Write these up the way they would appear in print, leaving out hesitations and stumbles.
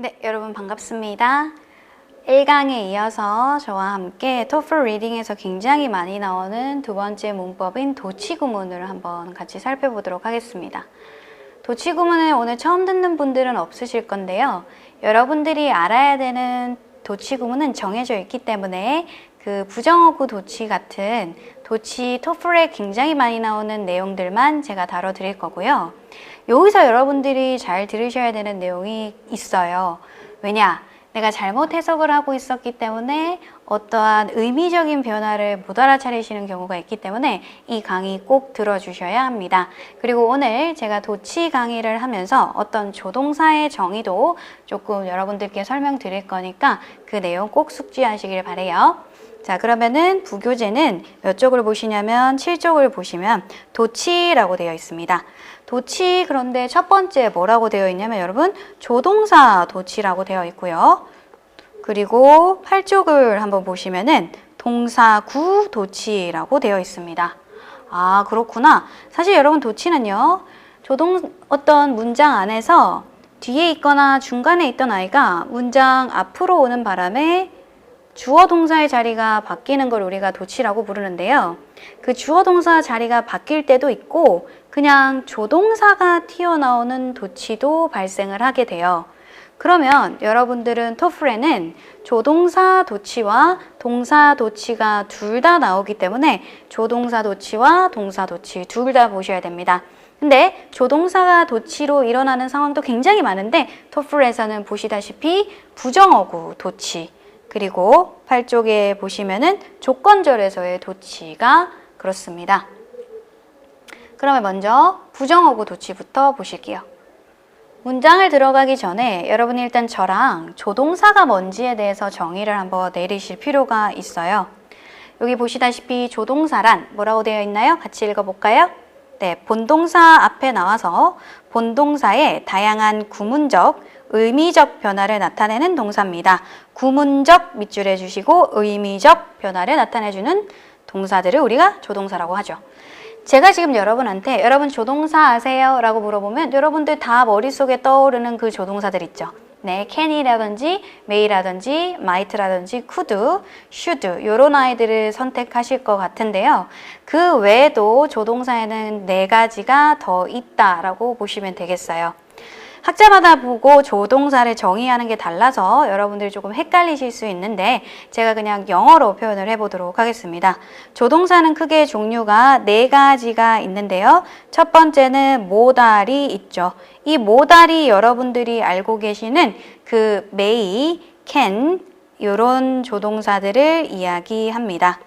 네, 여러분 반갑습니다. 1강에 이어서 저와 함께 토플 리딩에서 굉장히 많이 나오는 두 번째 문법인 도치 구문을 한번 같이 살펴보도록 하겠습니다. 도치 구문을 오늘 처음 듣는 분들은 없으실 건데요. 여러분들이 알아야 되는 도치 구문은 정해져 있기 때문에 그 부정어구 도치 같은 도치 토플에 굉장히 많이 나오는 내용들만 제가 다뤄드릴 거고요. 여기서 여러분들이 잘 들으셔야 되는 내용이 있어요. 왜냐? 내가 잘못 해석을 하고 있었기 때문에 어떠한 의미적인 변화를 못 알아차리시는 경우가 있기 때문에 이 강의 꼭 들어주셔야 합니다. 그리고 오늘 제가 도치 강의를 하면서 어떤 조동사의 정의도 조금 여러분들께 설명드릴 거니까 그 내용 꼭 숙지하시길 바래요. 자, 그러면은 부교재는 몇 쪽을 보시냐면 7쪽을 보시면 도치라고 되어 있습니다. 도치, 그런데 첫 번째 뭐라고 되어 있냐면 여러분 조동사 도치라고 되어 있고요. 그리고 8쪽을 한번 보시면은 동사구 도치라고 되어 있습니다. 아, 그렇구나. 사실 여러분 도치는요, 어떤 문장 안에서 뒤에 있거나 중간에 있던 아이가 문장 앞으로 오는 바람에 주어 동사의 자리가 바뀌는 걸 우리가 도치라고 부르는데요. 그 주어 동사 자리가 바뀔 때도 있고 그냥 조동사가 튀어나오는 도치도 발생을 하게 돼요. 그러면 여러분들은 토플에는 조동사 도치와 동사 도치가 둘 다 나오기 때문에 조동사 도치와 동사 도치 둘 다 보셔야 됩니다. 근데 조동사가 도치로 일어나는 상황도 굉장히 많은데 토플에서는 보시다시피 부정어구 도치, 그리고 8쪽에 보시면은 조건절에서의 도치가 그렇습니다. 그러면 먼저 부정어구 도치부터 보실게요. 문장을 들어가기 전에 여러분이 일단 저랑 조동사가 뭔지에 대해서 정의를 한번 내리실 필요가 있어요. 여기 보시다시피 조동사란 뭐라고 되어 있나요? 같이 읽어볼까요? 네, 본동사 앞에 나와서 본동사의 다양한 구문적, 의미적 변화를 나타내는 동사입니다. 구문적 밑줄해 주시고 의미적 변화를 나타내주는 동사들을 우리가 조동사라고 하죠. 제가 지금 여러분한테 여러분 조동사 아세요? 라고 물어보면 여러분들 다 머릿속에 떠오르는 그 조동사들 있죠. 네, can이라든지 may라든지 might라든지 could, should 이런 아이들을 선택하실 것 같은데요. 그 외에도 조동사에는 4가지가 더 있다라고 보시면 되겠어요. 학자마다 보고 조동사를 정의하는 게 달라서 여러분들이 조금 헷갈리실 수 있는데 제가 그냥 영어로 표현을 해보도록 하겠습니다. 조동사는 크게 종류가 4가지가 있는데요. 첫 번째는 모달이 있죠. 이 모달이 여러분들이 알고 계시는 그 may, can 이런 조동사들을 이야기합니다.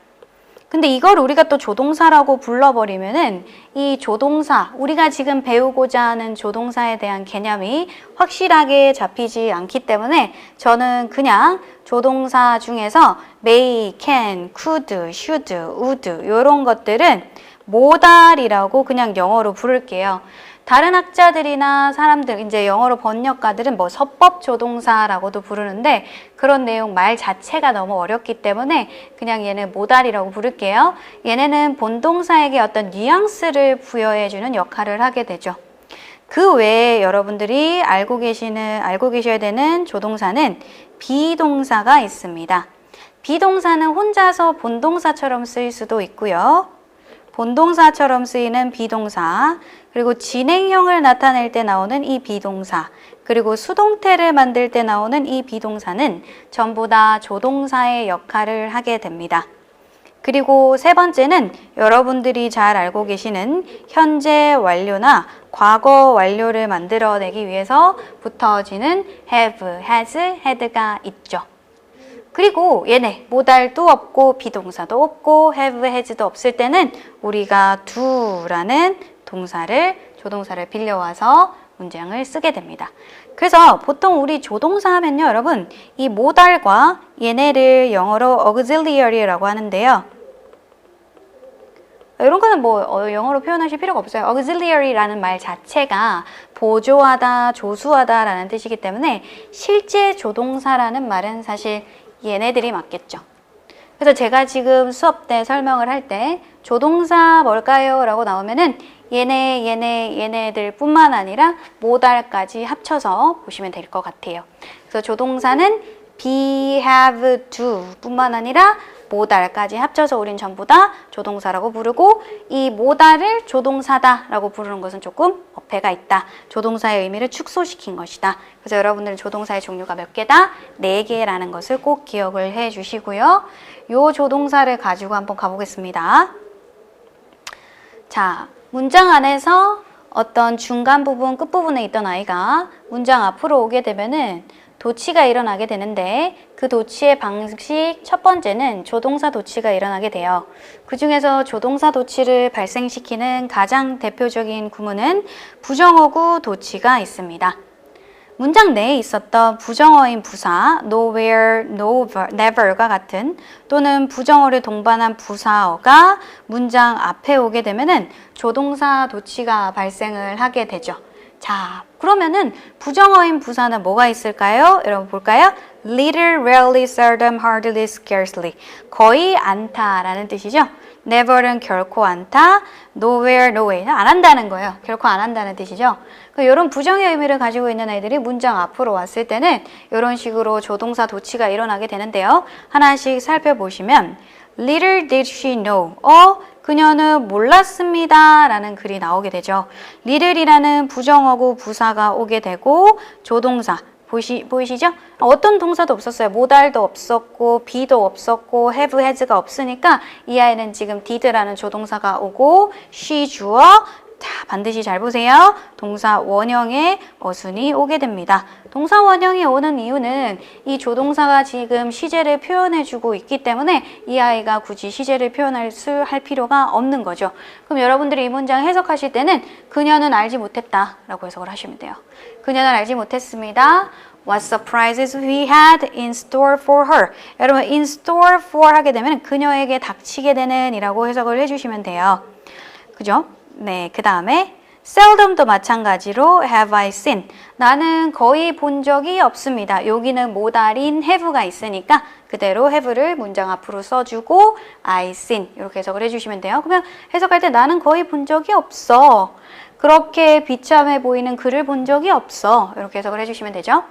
근데 이걸 우리가 또 조동사라고 불러버리면은 이 조동사, 우리가 지금 배우고자 하는 조동사에 대한 개념이 확실하게 잡히지 않기 때문에 저는 그냥 조동사 중에서 may, can, could, should, would 이런 것들은 모달이라고 그냥 영어로 부를게요. 다른 학자들이나 사람들, 이제 영어로 번역가들은 뭐 서법 조동사라고도 부르는데 그런 내용 말 자체가 너무 어렵기 때문에 그냥 얘는 모달이라고 부를게요. 얘네는 본동사에게 어떤 뉘앙스를 부여해주는 역할을 하게 되죠. 그 외에 여러분들이 알고 계셔야 되는 조동사는 비동사가 있습니다. 비동사는 혼자서 본동사처럼 쓰일 수도 있고요. 본동사처럼 쓰이는 비동사, 그리고 진행형을 나타낼 때 나오는 이 비동사, 그리고 수동태를 만들 때 나오는 이 비동사는 전부 다 조동사의 역할을 하게 됩니다. 그리고 세 번째는 여러분들이 잘 알고 계시는 현재 완료나 과거 완료를 만들어내기 위해서 붙어지는 have, has, had가 있죠. 그리고 얘네 모달도 없고 비동사도 없고 have, has도 없을 때는 우리가 do라는 조동사를 빌려와서 문장을 쓰게 됩니다. 그래서 보통 우리 조동사 하면요, 여러분 이 모달과 얘네를 영어로 auxiliary라고 하는데요. 이런 거는 뭐 영어로 표현하실 필요가 없어요. auxiliary라는 말 자체가 보조하다, 조수하다 라는 뜻이기 때문에 실제 조동사라는 말은 사실 얘네들이 맞겠죠. 그래서 제가 지금 수업 때 설명을 할 때 조동사 뭘까요? 라고 나오면은 얘네들 뿐만 아니라 모달까지 합쳐서 보시면 될 것 같아요. 그래서 조동사는 be, have, do 뿐만 아니라 모달까지 합쳐서 우린 전부 다 조동사라고 부르고 이 모달을 조동사다라고 부르는 것은 조금 어폐가 있다. 조동사의 의미를 축소시킨 것이다. 그래서 여러분들은 조동사의 종류가 몇 개다? 4개라는 것을 꼭 기억을 해 주시고요. 요 조동사를 가지고 한번 가보겠습니다. 자, 문장 안에서 어떤 중간 부분, 끝부분에 있던 아이가 문장 앞으로 오게 되면은 도치가 일어나게 되는데 그 도치의 방식 첫 번째는 조동사 도치가 일어나게 돼요. 그 중에서 조동사 도치를 발생시키는 가장 대표적인 구문은 부정어구 도치가 있습니다. 문장 내에 있었던 부정어인 부사, nowhere, never가 같은 또는 부정어를 동반한 부사어가 문장 앞에 오게 되면은 조동사 도치가 발생을 하게 되죠. 자, 그러면은 부정어인 부사는 뭐가 있을까요? 여러분 볼까요? Little, rarely, seldom, hardly, scarcely. 거의 않다라는 뜻이죠. Never는 결코 않다. Nowhere, no way. 안 한다는 거예요. 결코 안 한다는 뜻이죠. 이런 부정의 의미를 가지고 있는 애들이 문장 앞으로 왔을 때는 이런 식으로 조동사 도치가 일어나게 되는데요. 하나씩 살펴보시면 Little did she know. 그녀는 몰랐습니다 라는 글이 나오게 되죠. little이라는 부정어구 부사가 오게 되고 조동사 보이시죠? 어떤 동사도 없었어요. 모달도 없었고 be도 없었고 have, has가 없으니까 이 아이는 지금 did라는 조동사가 오고 she 주어 자, 반드시 잘 보세요. 동사 원형의 어순이 오게 됩니다. 동사 원형이 오는 이유는 이 조동사가 지금 시제를 표현해주고 있기 때문에 이 아이가 굳이 시제를 할 필요가 없는 거죠. 그럼 여러분들이 이 문장 해석하실 때는 그녀는 알지 못했다 라고 해석을 하시면 돼요. 그녀는 알지 못했습니다. What surprises we had in store for her. 여러분 in store for 하게 되면 그녀에게 닥치게 되는 이라고 해석을 해주시면 돼요. 그죠? 네, 그 다음에 seldom도 마찬가지로 have I seen. 나는 거의 본 적이 없습니다. 여기는 모달인 have가 있으니까 그대로 have를 문장 앞으로 써주고 I seen 이렇게 해석을 해주시면 돼요. 그러면 해석할 때 나는 거의 본 적이 없어. 그렇게 비참해 보이는 글을 본 적이 없어. 이렇게 해석을 해주시면 되죠.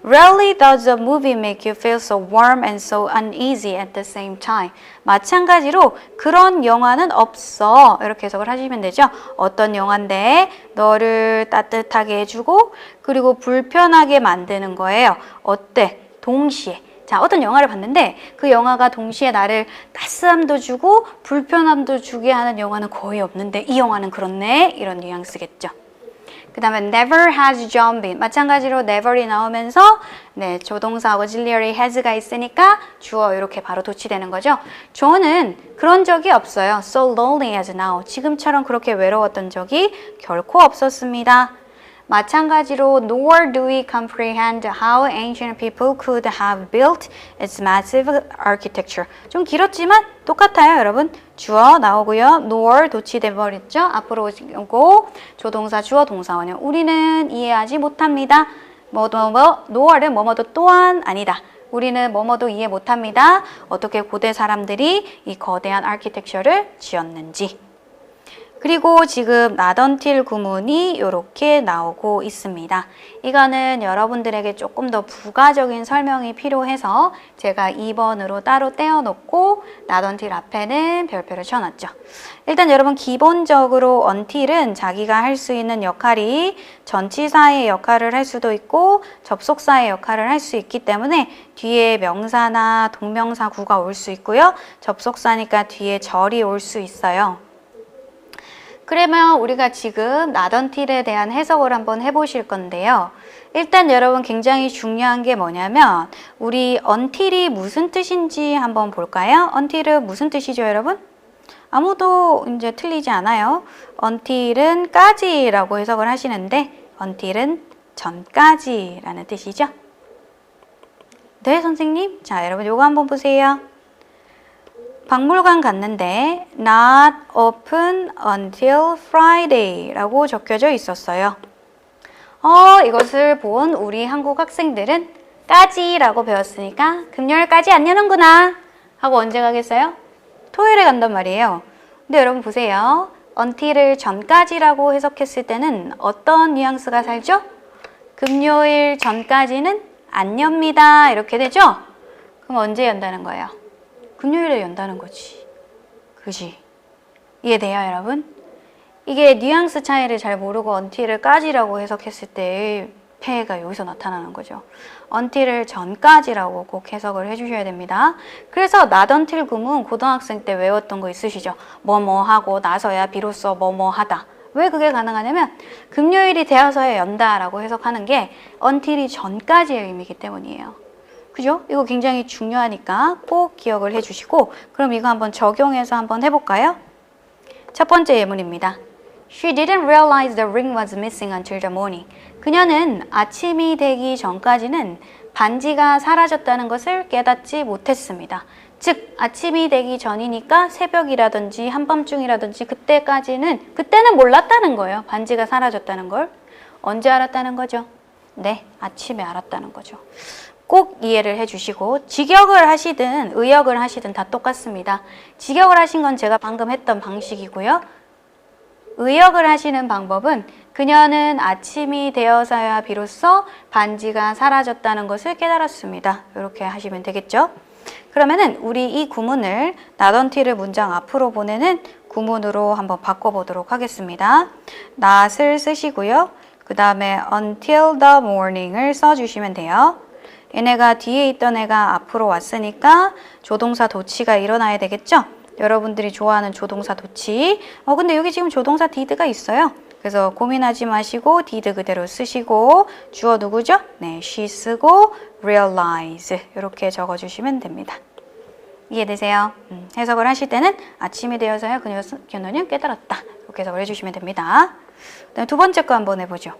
Rarely does a movie make you feel so warm and so uneasy at the same time. 마찬가지로 그런 영화는 없어. 이렇게 해석을 하시면 되죠. 어떤 영화인데 너를 따뜻하게 해주고 그리고 불편하게 만드는 거예요. 어때? 동시에. 자, 어떤 영화를 봤는데 그 영화가 동시에 나를 따스함도 주고 불편함도 주게 하는 영화는 거의 없는데 이 영화는 그렇네. 이런 뉘앙스겠죠. 그 다음에 never has John been. 마찬가지로 never이 나오면서 네, 조동사 auxiliary has가 있으니까 주어 이렇게 바로 도치되는 거죠. John은 그런 적이 없어요. So lonely as now. 지금처럼 그렇게 외로웠던 적이 결코 없었습니다. 마찬가지로 nor do we comprehend how ancient people could have built its massive architecture. 좀 길었지만 똑같아요, 여러분. 주어 나오고요. nor 도치돼 버렸죠. 앞으로 오고 조동사 주어 동사 원형. 우리는 이해하지 못합니다. nor은 뭐뭐도 또한 아니다. 우리는 뭐뭐도 이해 못합니다. 어떻게 고대 사람들이 이 거대한 아키텍처를 지었는지. 그리고 지금 not until 구문이 이렇게 나오고 있습니다. 이거는 여러분들에게 조금 더 부가적인 설명이 필요해서 제가 2번으로 따로 떼어놓고 not until 앞에는 별표를 쳐놨죠. 일단 여러분 기본적으로 until은 자기가 할 수 있는 역할이 전치사의 역할을 할 수도 있고 접속사의 역할을 할 수 있기 때문에 뒤에 명사나 동명사구가 올 수 있고요. 접속사니까 뒤에 절이 올 수 있어요. 그러면 우리가 지금 not until에 대한 해석을 한번 해보실 건데요. 일단 여러분 굉장히 중요한 게 뭐냐면 우리 until이 무슨 뜻인지 한번 볼까요? until은 무슨 뜻이죠, 여러분? 아무도 이제 틀리지 않아요. until은 까지라고 해석을 하시는데 until은 전까지라는 뜻이죠. 네, 선생님. 자, 여러분 요거 한번 보세요. 박물관 갔는데 not open until Friday 라고 적혀져 있었어요. 이것을 본 우리 한국 학생들은 까지라고 배웠으니까 금요일까지 안 여는구나 하고 언제 가겠어요? 토요일에 간단 말이에요. 근데 여러분 보세요. until을 전까지라고 해석했을 때는 어떤 뉘앙스가 살죠? 금요일 전까지는 안 엽니다. 이렇게 되죠? 그럼 언제 연다는 거예요? 금요일에 연다는 거지. 그지? 이해돼요, 여러분? 이게 뉘앙스 차이를 잘 모르고 until을 까지라고 해석했을 때의 폐해가 여기서 나타나는 거죠. until을 전까지라고 꼭 해석을 해주셔야 됩니다. 그래서 not until 구문 고등학생 때 외웠던 거 있으시죠? 뭐뭐 하고 나서야 비로소 뭐뭐 하다. 왜 그게 가능하냐면 금요일이 되어서야 연다라고 해석하는 게 until이 전까지의 의미이기 때문이에요. 그죠? 이거 굉장히 중요하니까 꼭 기억을 해주시고 그럼 이거 한번 적용해서 한번 해볼까요? 첫 번째 예문입니다. She didn't realize the ring was missing until the morning. 그녀는 아침이 되기 전까지는 반지가 사라졌다는 것을 깨닫지 못했습니다. 즉, 아침이 되기 전이니까 새벽이라든지 한밤중이라든지 그때는 몰랐다는 거예요. 반지가 사라졌다는 걸. 언제 알았다는 거죠? 네, 아침에 알았다는 거죠. 꼭 이해를 해주시고 직역을 하시든 의역을 하시든 다 똑같습니다. 직역을 하신 건 제가 방금 했던 방식이고요. 의역을 하시는 방법은 그녀는 아침이 되어서야 비로소 반지가 사라졌다는 것을 깨달았습니다. 이렇게 하시면 되겠죠? 그러면은 우리 이 구문을 not until을 문장 앞으로 보내는 구문으로 한번 바꿔보도록 하겠습니다. not을 쓰시고요. 그 다음에 until the morning을 써주시면 돼요. 얘네가 뒤에 있던 애가 앞으로 왔으니까 조동사 도치가 일어나야 되겠죠? 여러분들이 좋아하는 조동사 도치. 근데 여기 지금 조동사 did가 있어요. 그래서 고민하지 마시고 did 그대로 쓰시고 주어 누구죠? 네, she 쓰고 realize 이렇게 적어주시면 됩니다. 이해되세요? 해석을 하실 때는 아침이 되어서야 그녀는 깨달았다. 이렇게 해석을 해주시면 됩니다. 그다음에 두 번째 거 한번 해보죠.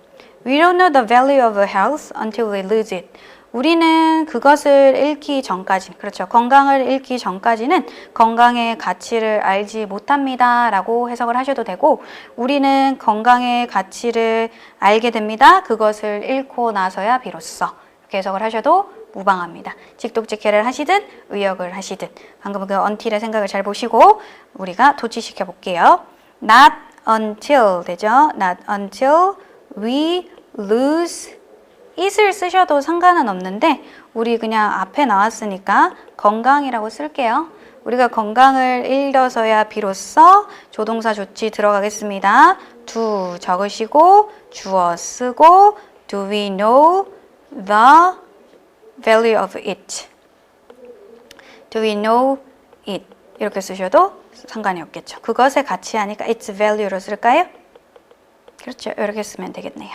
We don't know the value of health until we lose it. 우리는 그것을 잃기 전까지, 그렇죠. 건강을 잃기 전까지는 건강의 가치를 알지 못합니다. 라고 해석을 하셔도 되고, 우리는 건강의 가치를 알게 됩니다. 그것을 잃고 나서야 비로소. 이렇게 해석을 하셔도 무방합니다. 직독직해를 하시든 의역을 하시든 방금 그 until의 생각을 잘 보시고 우리가 도치시켜 볼게요. Not until 되죠. Not until we lose it을 쓰셔도 상관은 없는데 우리 그냥 앞에 나왔으니까 건강이라고 쓸게요. 우리가 건강을 잃어서야 비로소 조동사 조치 들어가겠습니다. do 적으시고 주어 쓰고 do we know the value of it? Do we know it? 이렇게 쓰셔도 상관이 없겠죠. 그것의 가치 하니까 its value로 쓸까요? 그렇죠. 이렇게 쓰면 되겠네요.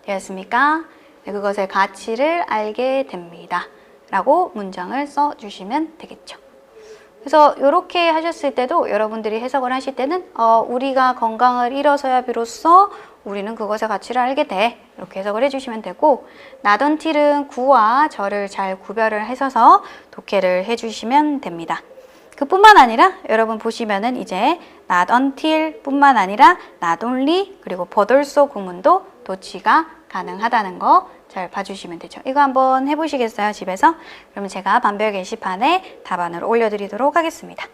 되었습니까? 네, 그것의 가치를 알게 됩니다. 라고 문장을 써주시면 되겠죠. 그래서 이렇게 하셨을 때도 여러분들이 해석을 하실 때는 우리가 건강을 잃어서야 비로소 우리는 그것의 가치를 알게 돼. 이렇게 해석을 해주시면 되고 not until은 구와 절을 잘 구별을 해서 독해를 해주시면 됩니다. 그뿐만 아니라 여러분 보시면은 이제 not until 뿐만 아니라 not only 그리고 but also 구문도 도치가 가능하다는 거 잘 봐주시면 되죠. 이거 한번 해보시겠어요? 집에서? 그러면 제가 반별 게시판에 답안을 올려드리도록 하겠습니다.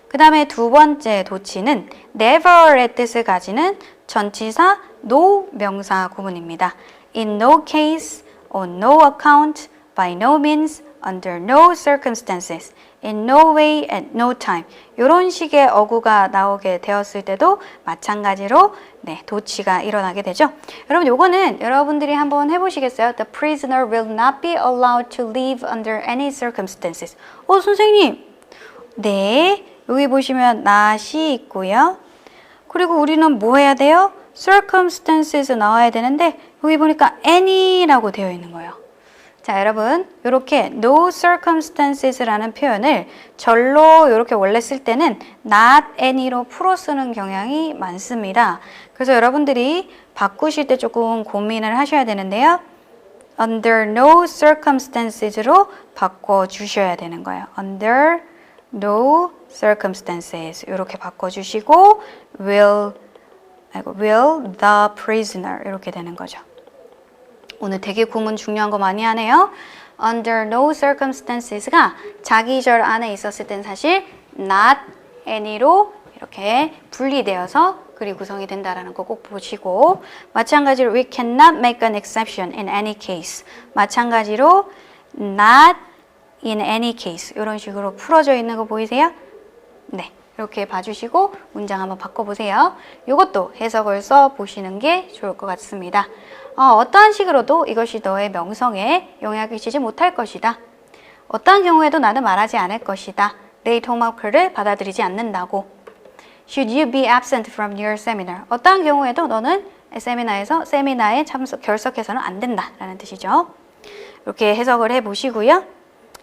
그 다음에 두 번째 도치는 never의 뜻을 가지는 전치사 no 명사 구문입니다. In no case, on no account, by no means, under no circumstances, in no way, at no time 이런 식의 어구가 나오게 되었을 때도 마찬가지로 네, 도치가 일어나게 되죠. 여러분 요거는 여러분들이 한번 해보시겠어요? The prisoner will not be allowed to leave under any circumstances. 선생님. 네, 여기 보시면 not이 있고요. 그리고 우리는 뭐 해야 돼요? circumstances 나와야 되는데 여기 보니까 any라고 되어 있는 거예요. 자, 여러분 이렇게 no circumstances라는 표현을 절로 이렇게 원래 쓸 때는 not any로 풀어 쓰는 경향이 많습니다. 그래서 여러분들이 바꾸실 때 조금 고민을 하셔야 되는데요. under no circumstances로 바꿔주셔야 되는 거예요. under no circumstances 이렇게 바꿔주시고 will the prisoner 이렇게 되는 거죠. 오늘 되게 구문 중요한 거 많이 하네요. Under no circumstances가 자기절 안에 있었을 땐 사실 not any로 이렇게 분리되어서 글이 구성이 된다라는 거 꼭 보시고 마찬가지로 we cannot make an exception in any case. 마찬가지로 not in any case 이런 식으로 풀어져 있는 거 보이세요? 네, 이렇게 봐주시고 문장 한번 바꿔보세요. 이것도 해석을 써보시는 게 좋을 것 같습니다. 어떠한 식으로도 이것이 너의 명성에 영향을 끼치지 못할 것이다. 어떠한 경우에도 나는 말하지 않을 것이다. 내 토마호크를 받아들이지 않는다고. Should you be absent from your seminar? 어떠한 경우에도 너는 세미나에 결석해서는 안 된다 라는 뜻이죠. 이렇게 해석을 해보시고요.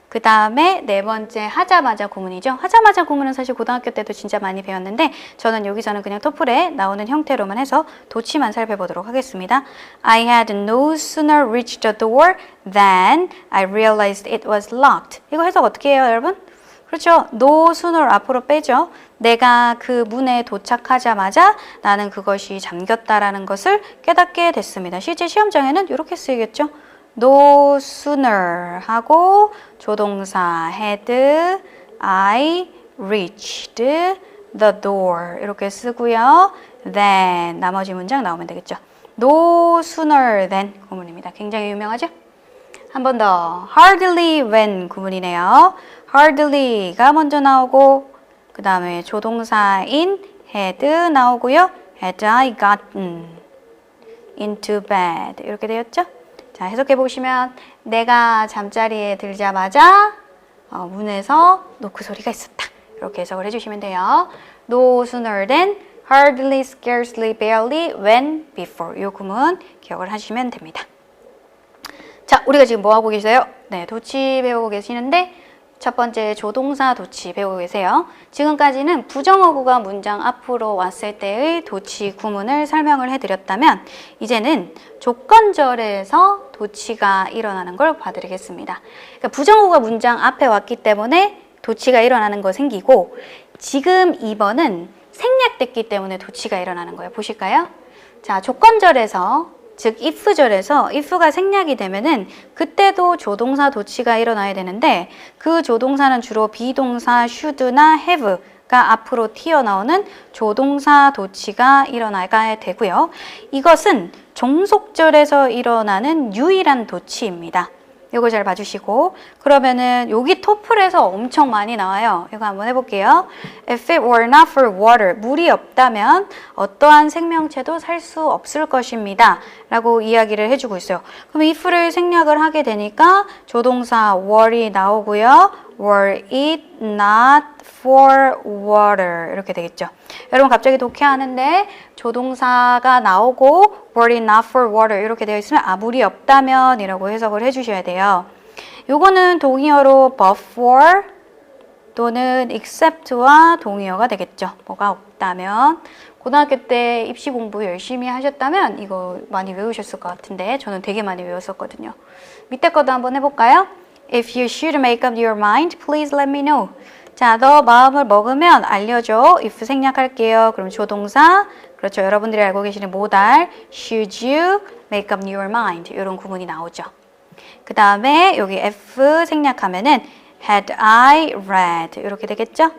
그 다음에 네 번째 하자마자 구문이죠. 하자마자 구문은 사실 고등학교 때도 진짜 많이 배웠는데 저는 여기서는 그냥 토플에 나오는 형태로만 해서 도치만 살펴보도록 하겠습니다. I had no sooner reached the door than I realized it was locked. 이거 해석 어떻게 해요, 여러분? 그렇죠. no sooner 앞으로 빼죠. 내가 그 문에 도착하자마자 나는 그것이 잠겼다라는 것을 깨닫게 됐습니다. 실제 시험장에는 이렇게 쓰이겠죠. no sooner 하고 조동사 had I reached the door 이렇게 쓰고요. then 나머지 문장 나오면 되겠죠. no sooner than 구문입니다. 굉장히 유명하죠? 한 번 더 hardly when 구문이네요. hardly가 먼저 나오고 그 다음에 조동사인 had 나오고요. had I gotten into bed 이렇게 되었죠? 자, 해석해 보시면 내가 잠자리에 들자마자 문에서 노크 소리가 있었다. 이렇게 해석을 해주시면 돼요. No sooner than, hardly, scarcely, barely, when, before. 이 구문 기억을 하시면 됩니다. 자, 우리가 지금 뭐 하고 계세요? 네, 도치 배우고 계시는데 첫 번째 조동사 도치 배우고 계세요. 지금까지는 부정어구가 문장 앞으로 왔을 때의 도치 구문을 설명을 해드렸다면 이제는 조건절에서 도치가 일어나는 걸 봐드리겠습니다. 그러니까 부정어구가 문장 앞에 왔기 때문에 도치가 일어나는 거 생기고 지금 2번은 생략됐기 때문에 도치가 일어나는 거예요. 보실까요? 자, 조건절에서 즉 if절에서 if가 생략이 되면은 그때도 조동사 도치가 일어나야 되는데 그 조동사는 주로 비동사 should나 have가 앞으로 튀어나오는 조동사 도치가 일어나야 되고요. 이것은 종속절에서 일어나는 유일한 도치입니다. 이거 잘 봐주시고 그러면은 여기 토플에서 엄청 많이 나와요. 이거 한번 해볼게요. If it were not for water, 물이 없다면 어떠한 생명체도 살 수 없을 것입니다. 라고 이야기를 해주고 있어요. 그럼 if를 생략을 하게 되니까 조동사 were이 나오고요. were it not for water 이렇게 되겠죠. 여러분 갑자기 독해하는데 조동사가 나오고 were it not for water 이렇게 되어 있으면 물이 없다면 이라고 해석을 해주셔야 돼요. 요거는 동의어로 but for 또는 except와 동의어가 되겠죠. 뭐가 없다면 고등학교 때 입시 공부 열심히 하셨다면 이거 많이 외우셨을 것 같은데 저는 되게 많이 외웠었거든요. 밑에 것도 한번 해볼까요? If you should make up your mind, please let me know. 자, 너 마음을 먹으면 알려줘. if 생략할게요. 그럼 조동사, 그렇죠. 여러분들이 알고 계시는 모달, should you make up your mind. 이런 구문이 나오죠. 그 다음에 여기 f 생략하면은 had I read. 이렇게 되겠죠?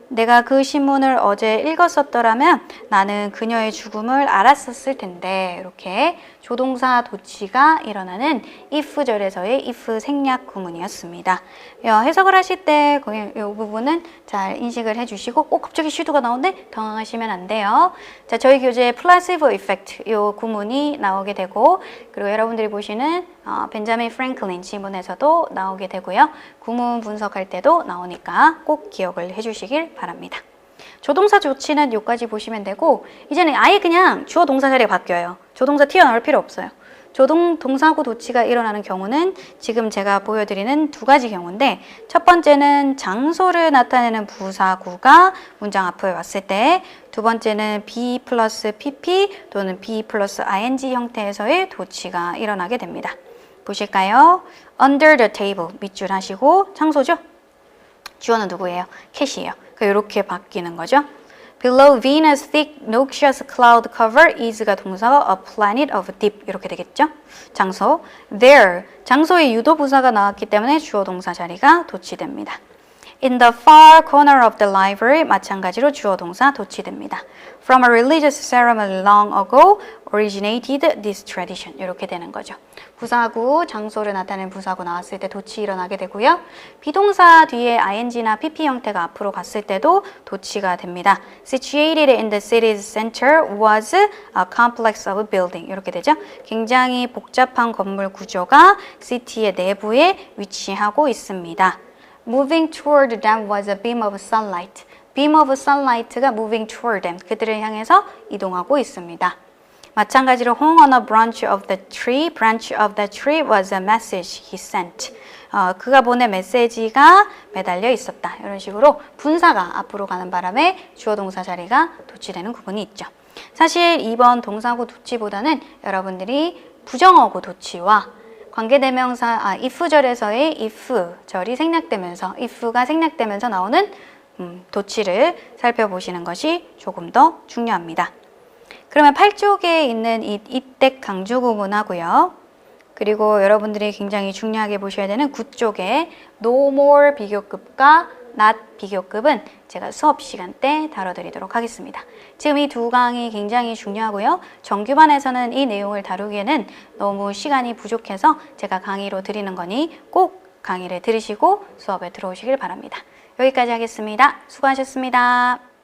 내가 그 신문을 어제 읽었었더라면 나는 그녀의 죽음을 알았었을 텐데 이렇게 조동사 도치가 일어나는 if절에서의 if 생략 구문이었습니다. 해석을 하실 때 이 부분은 잘 인식을 해주시고 갑자기 should가 나오는데 당황하시면 안 돼요. 자, 저희 교재에 placebo effect 이 구문이 나오게 되고 그리고 여러분들이 보시는 벤자민 프랭클린 지문에서도 나오게 되고요. 구문 분석할 때도 나오니까 꼭 기억을 해주시길 바랍니다. 조동사 조치는 여기까지 보시면 되고 이제는 아예 그냥 주어 동사 자리가 바뀌어요. 조동사 튀어나올 필요 없어요. 동사구 도치가 일어나는 경우는 지금 제가 보여드리는 두 가지 경우인데 첫 번째는 장소를 나타내는 부사구가 문장 앞에 왔을 때 두 번째는 be 플러스 pp 또는 be 플러스 ing 형태에서의 도치가 일어나게 됩니다. 보실까요? under the table 밑줄 하시고 장소죠? 주어는 누구예요? 캣이에요. 그러니까 이렇게 바뀌는 거죠. Below Venus' thick noxious cloud cover is가 동사가 a planet of deep 이렇게 되겠죠. 장소 there 장소의 유도 부사가 나왔기 때문에 주어 동사 자리가 도치됩니다. In the far corner of the library, 마찬가지로 주어 동사 도치됩니다. From a religious ceremony long ago originated this tradition. 이렇게 되는 거죠. 부사구, 장소를 나타내는 부사구 나왔을 때 도치 일어나게 되고요. 비동사 뒤에 ing나 pp 형태가 앞으로 갔을 때도 도치가 됩니다. Situated in the city's center was a complex of building. 이렇게 되죠. 굉장히 복잡한 건물 구조가 시티의 내부에 위치하고 있습니다. Moving toward them was a beam of sunlight. beam of sunlight가 moving toward them. 그들을 향해서 이동하고 있습니다. 마찬가지로 hung on a branch of the tree. branch of the tree was a message he sent. 그가 보낸 메시지가 매달려 있었다. 이런 식으로 분사가 앞으로 가는 바람에 주어 동사 자리가 도치되는 구분이 있죠. 사실 이번 동사구 도치보다는 여러분들이 부정어구 도치와 관계대명사 if절에서의 if절이 생략되면서 if가 생략되면서 나오는 도치를 살펴보시는 것이 조금 더 중요합니다. 그러면 8쪽에 있는 이 이댁 강조 구문하고요. 그리고 여러분들이 굉장히 중요하게 보셔야 되는 9쪽에 no more 비교급과 not 비교급은 제가 수업 시간 때 다뤄드리도록 하겠습니다. 지금 이 두 강이 굉장히 중요하고요. 정규반에서는 이 내용을 다루기에는 너무 시간이 부족해서 제가 강의로 드리는 거니 꼭 강의를 들으시고 수업에 들어오시길 바랍니다. 여기까지 하겠습니다. 수고하셨습니다.